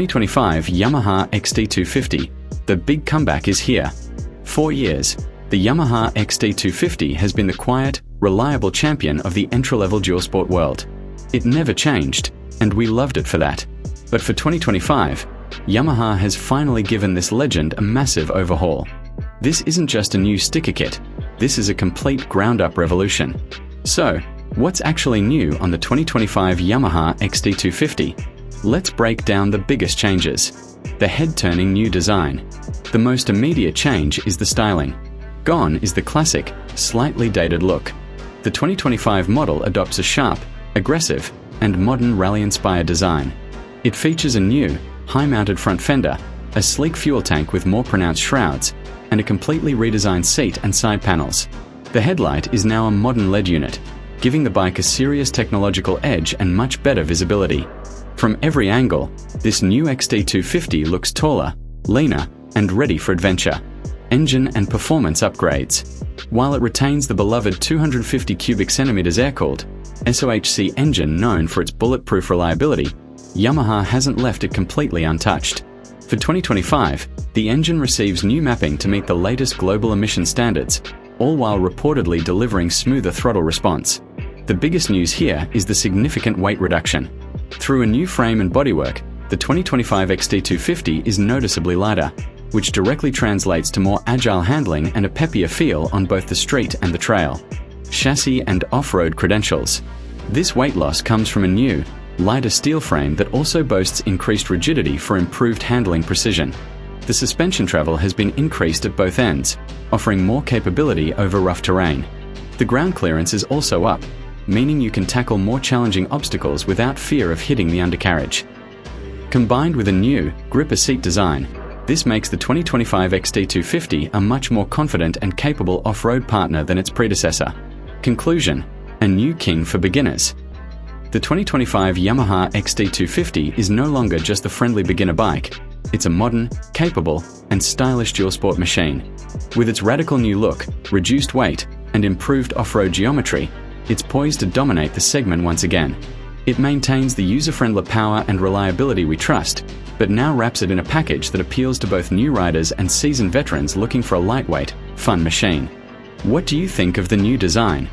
2025 Yamaha XT250. The big comeback is here. 4 years, the Yamaha XT250 has been the quiet, reliable champion of the entry-level dual-sport world. It never changed, and we loved it for that. But for 2025, Yamaha has finally given this legend a massive overhaul. This isn't just a new sticker kit, this is a complete ground-up revolution. So, what's actually new on the 2025 Yamaha XT250? Let's break down the biggest changes. The head-turning new design. The most immediate change is the styling. Gone is the classic, slightly dated look. The 2025 model adopts a sharp, aggressive, and modern rally-inspired design. It features a new, high-mounted front fender, a sleek fuel tank with more pronounced shrouds, and a completely redesigned seat and side panels. The headlight is now a modern LED unit, giving the bike a serious technological edge and much better visibility. From every angle, this new XT250 looks taller, leaner, and ready for adventure. Engine and performance upgrades. While it retains the beloved 250 cubic centimeters air-cooled SOHC engine known for its bulletproof reliability, Yamaha hasn't left it completely untouched. For 2025, the engine receives new mapping to meet the latest global emission standards, all while reportedly delivering smoother throttle response. The biggest news here is the significant weight reduction. Through a new frame and bodywork, the 2025 XT250 is noticeably lighter, which directly translates to more agile handling and a peppier feel on both the street and the trail. Chassis and off-road credentials. This weight loss comes from a new, lighter steel frame that also boasts increased rigidity for improved handling precision. The suspension travel has been increased at both ends, offering more capability over rough terrain. The ground clearance is also up, meaning you can tackle more challenging obstacles without fear of hitting the undercarriage. Combined with a new, gripper seat design, this makes the 2025 XT250 a much more confident and capable off-road partner than its predecessor. Conclusion: a new king for beginners. The 2025 Yamaha XT250 is no longer just a friendly beginner bike. It's a modern, capable, and stylish dual-sport machine. With its radical new look, reduced weight, and improved off-road geometry, it's poised to dominate the segment once again. It maintains the user-friendly power and reliability we trust, but now wraps it in a package that appeals to both new riders and seasoned veterans looking for a lightweight, fun machine. What do you think of the new design?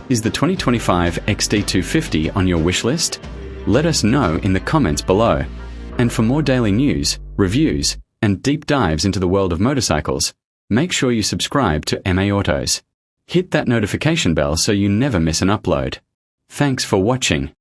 Is the 2025 XT250 on your wish list? Let us know in the comments below. And for more daily news, reviews, and deep dives into the world of motorcycles, make sure you subscribe to MA Autos. Hit that notification bell so you never miss an upload. Thanks for watching.